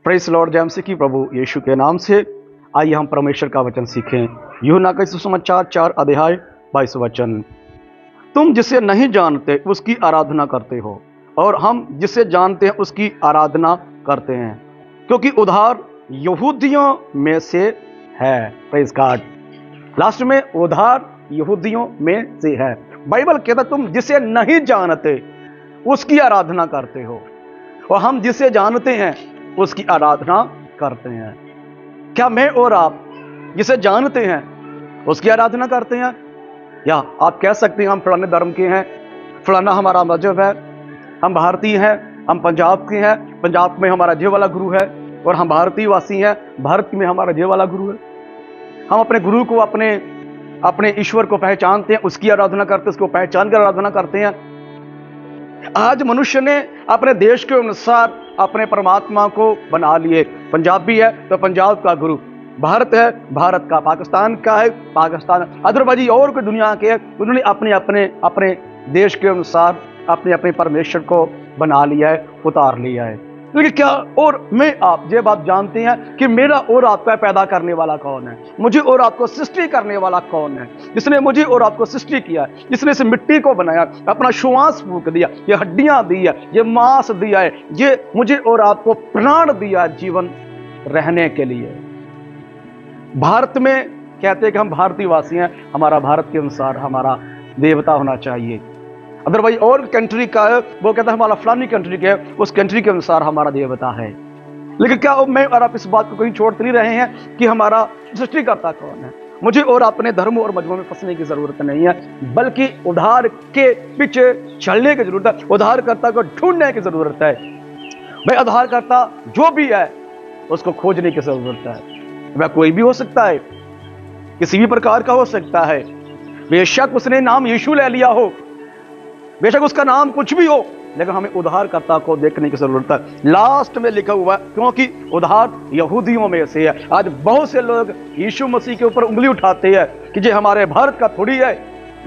Press Lord जय मसीह की प्रभु यीशु के नाम से आइए हम परमेश्वर का वचन सीखें। यूहन्ना का सुसमाचार 4 अध्याय 22 वचन। तुम जिसे नहीं जानते उसकी आराधना करते हो और हम जिसे जानते हैं उसकी आराधना करते हैं, क्योंकि उद्धार यहूदियों में से है। Praise God. लास्ट में उद्धार यहूदियों में से है। बाइबल कहता तुम जिसे नहीं जानते उसकी आराधना करते हो और हम जिसे जानते हैं उसकी आराधना करते हैं। क्या मैं और आप जिसे जानते हैं उसकी आराधना करते हैं? या आप कह सकते हैं हम फलाने धर्म के हैं, फलाना हमारा मजहब है, हम भारतीय हैं, हम पंजाब के हैं, पंजाब में हमारा ये वाला गुरु है और हम भारतीय वासी हैं, भारत में हमारा ये वाला गुरु है। हम अपने गुरु को अपने ईश्वर को पहचानते हैं, उसकी आराधना करते हैं, उसको पहचान कर आराधना करते हैं। आज मनुष्य ने अपने देश के अनुसार अपने परमात्मा को बना लिए। पंजाबी है तो पंजाब का गुरु, भारत है भारत का, पाकिस्तान का है पाकिस्तान, अदरवाइज और कोई दुनिया के है, उन्होंने अपने देश के अनुसार अपने परमेश्वर को बना लिया है, उतार लिया है। क्योंकि क्या और मैं आप ये बात जानते हैं कि मेरा और आपका पैदा करने वाला कौन है? मुझे और आपको सृष्टि करने वाला कौन है? जिसने मुझे और आपको सृष्टि किया है, जिसने इस मिट्टी को बनाया, अपना श्वास फूंक दिया, ये हड्डियां दी है, ये मांस दिया है, ये मुझे और आपको प्राण दिया है जीवन रहने के लिए। भारत में कहते हैं कि हम भारतीय वासी हैं, हमारा भारत के अनुसार हमारा देवता होना चाहिए। अदरवाइज और कंट्री का है, वो कहता है हमारा फलानी कंट्री के है, उस कंट्री के अनुसार हमारा देवता है। लेकिन क्या मैं और आप इस बात को कहीं छोड़ नहीं रहे हैं कि हमारा सृष्टिकर्ता कौन है? मुझे और अपने धर्म और मजहबों में फंसने की जरूरत नहीं है, बल्कि उद्धार के पीछे चलने की जरूरत है, उद्धारकर्ता को ढूंढने की जरूरत है। भाई उद्धारकर्ता जो भी है उसको खोजने की जरूरत है। वह कोई भी हो सकता है, किसी भी प्रकार का हो सकता है। बेशक उसने नाम यीशु ले लिया हो, बेशक उसका नाम कुछ भी हो, लेकिन हमें उद्धारकर्ता को देखने की जरूरत है। लास्ट में लिखा हुआ है क्योंकि उद्धार यहूदियों में से है। आज बहुत से लोग यीशु मसीह के ऊपर उंगली उठाते हैं कि ये हमारे भारत का थोड़ी है,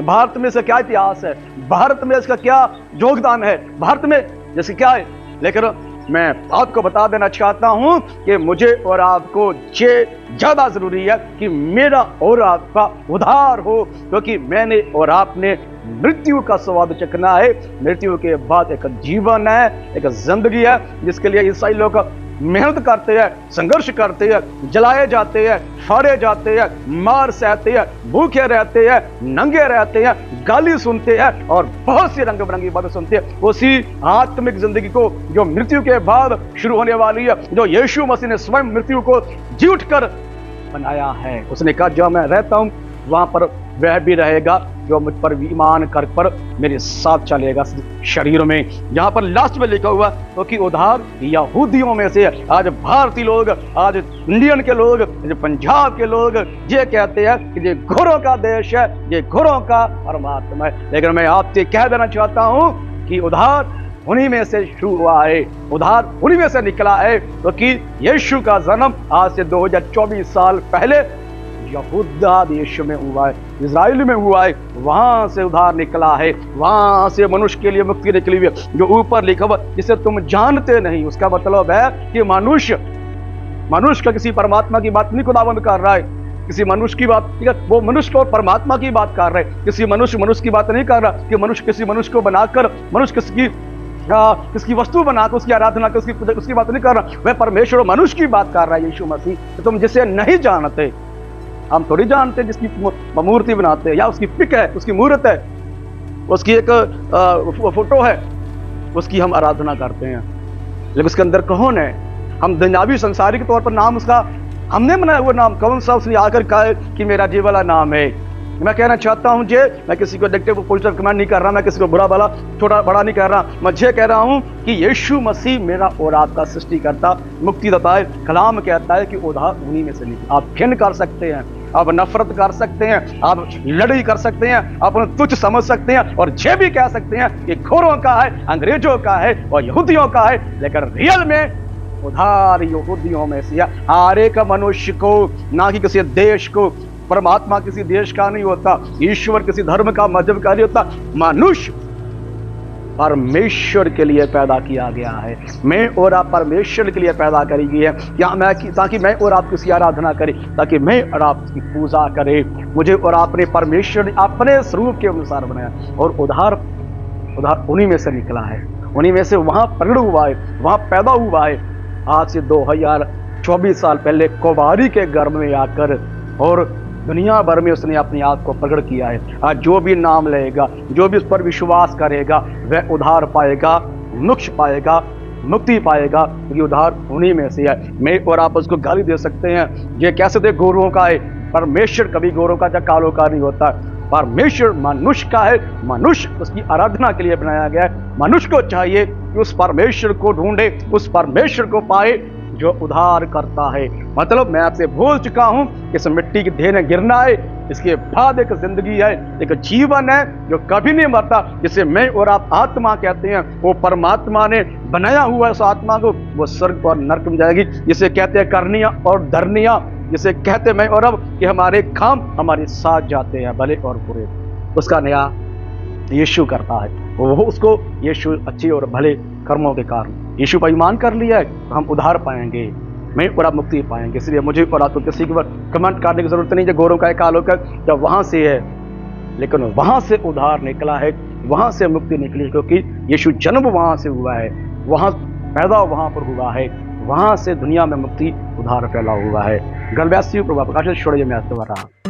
भारत में से क्या इतिहास है, भारत में इसका क्या योगदान है, भारत में जैसे क्या है। लेकिन मैं आपको बता देना चाहता हूं कि मुझे और आपको ये ज्यादा जरूरी है कि मेरा और आपका उद्धार हो, क्योंकि मैंने और आपने मृत्यु का स्वाद चखना है। मृत्यु के बाद एक जीवन है, एक जिंदगी है, जिसके लिए ईसाई लोग मेहनत करते हैं, संघर्ष करते हैं, जलाए जाते हैं, फाड़े जाते हैं, मार सहते हैं, भूखे रहते हैं, नंगे रहते हैं, गाली सुनते हैं और बहुत सी रंग बिरंगी बातें सुनते हैं। उसी आत्मिक जिंदगी को जो मृत्यु के बाद शुरू होने वाली है, जो यीशु मसीह ने स्वयं मृत्यु को जी उठकर बनाया है। उसने कहा जो मैं रहता हूं वहां पर वह भी रहेगा जो मुझ पर ईमान कर पर मेरे साथ चलेगा शरीर में। यहाँ पर लास्ट में लिखा हुआ क्योंकि उद्धार यहूदियों में से। आज भारतीय लोग, आज इंडियन के लोग, पंजाब के लोग ये कहते हैं कि ये घोरों का देश है, ये घोरों का परमात्मा है। लेकिन मैं आपसे कह देना चाहता हूँ कि उद्धार उन्हीं में से शुरू हुआ है, उद्धार उन्हीं में से निकला है, क्योंकि यीशु का जन्म आज से 2024 साल पहले यहूदा देश में हुआ है, इजराइल में हुआ है। वहां से उद्धार निकला है, वहां से मनुष्य के लिए मुक्ति निकली हुई है। जो ऊपर लिखा हुआ जिसे तुम जानते नहीं, उसका मतलब है कि मनुष्य का किसी परमात्मा की बात नहीं खुदाबंद कर रहा है, किसी मनुष्य की बात, वो मनुष्य को परमात्मा की बात कर रहे हैं। किसी मनुष्य की बात नहीं कर रहा कि मनुष्य किसी मनुष्य को बनाकर, मनुष्य किसकी वस्तु बनाकर उसकी आराधना कर, उसकी बात नहीं कर रहा। वह परमेश्वर मनुष्य की बात कर रहा है, यीशु मसीह। तो तुम जिसे नहीं जानते, हम थोड़ी जानते जिसकी मूर्ति बनाते हैं या उसकी पिक है, उसकी मूर्त है, उसकी एक फोटो है, उसकी हम आराधना करते हैं। लेकिन उसके अंदर कौन है? हम दुनियावी संसारिक तौर पर नाम उसका हमने बनाया हुआ नाम कौन सा? उसने आकर कहा कि मेरा ये वाला नाम है। मैं कहना चाहता हूं जे मैं किसी को नेगेटिव पॉजिटिव कमेंट नहीं कर रहा, मैं किसी को बुरा भला छोटा बड़ा नहीं कर रहा। मैं ये कह रहा हूं कि यीशु मसीह मेरा और आपका सृष्टिकर्ता, मुक्तिदाता है। कलाम कहता है कि उद्धार उन्हीं में से निकला। आप घिन कर सकते हैं, आप नफरत कर सकते हैं, आप लड़ाई कर सकते हैं, आप उन्हें तुच्छ समझ सकते हैं और ये भी कह सकते हैं कि घोरों का है, अंग्रेजों का है और यहूदियों का है। लेकिन रियल में उद्धार यहूदियों में से हर एक मनुष्य को, ना कि किसी देश को। परमात्मा किसी देश का नहीं होता, ईश्वर किसी धर्म का, मजहब का नहीं होता। मनुष्य परमेश्वर के लिए पैदा किया गया है। मैं और आप परमेश्वर के लिए पैदा करी गई है, क्या मैं ताकि मैं और आप उसकी आराधना करें, ताकि मैं और आप उसकी पूजा करें। मुझे और आपने परमेश्वर ने अपने स्वरूप के अनुसार बनाया और उधार उन्हीं में से निकला है, उन्हीं में से वहाँ प्रकट हुआ है, वहाँ पैदा हुआ है। आज से 2024 साल पहले कुंवारी के गर्भ में आकर और दुनिया भर में उसने अपनी आप को प्रकट किया है। आज जो भी नाम लेगा, जो भी उस पर विश्वास करेगा, वह उद्धार पाएगा, मोक्ष पाएगा, मुक्ति पाएगा, क्योंकि उद्धार उन्हीं में से है। मैं और आप उसको गाली दे सकते हैं, ये कैसे दे गौरवों का है। परमेश्वर कभी गौरव का या कालों का नहीं होता। परमेश्वर मनुष्य का है, मनुष्य उसकी आराधना के लिए बनाया गया है। मनुष्य को चाहिए कि उस परमेश्वर को ढूंढे, उस परमेश्वर को पाए जो उद्धार करता है। मतलब मैं आपसे भूल चुका हूं कि इस मिट्टी की ढेर में गिरना है, इसके बाद एक जिंदगी है, एक जीवन है जो कभी नहीं मरता, जिसे मैं और आप आत्मा कहते हैं। वो परमात्मा ने बनाया हुआ है उस आत्मा को, वो स्वर्ग और नरक में जाएगी। जिसे कहते हैं करनिया और धरनिया, जिसे कहते मैं और अब कि हमारे काम हमारे साथ जाते हैं, भले और बुरे, उसका नया यीशु करता है। वो उसको यीशु अच्छे और भले कर्मों के कारण यीशु पर ईमान कर लिया है, तो हम उद्धार पाएंगे, मैं और आप मुक्ति पाएंगे। इसलिए मुझे और आपको किसी के ऊपर कमेंट करने की जरूरत नहीं है गौरव का कालों का जब वहां से है, लेकिन वहां से उद्धार निकला है, वहां से मुक्ति निकली, क्योंकि यीशु जन्म वहां से हुआ है, वहां पैदा वहां पर हुआ है, वहां से दुनिया में मुक्ति उद्धार फैला हुआ है। गलव्यासी प्रभा प्रकाशित छोड़िए मैं रहा।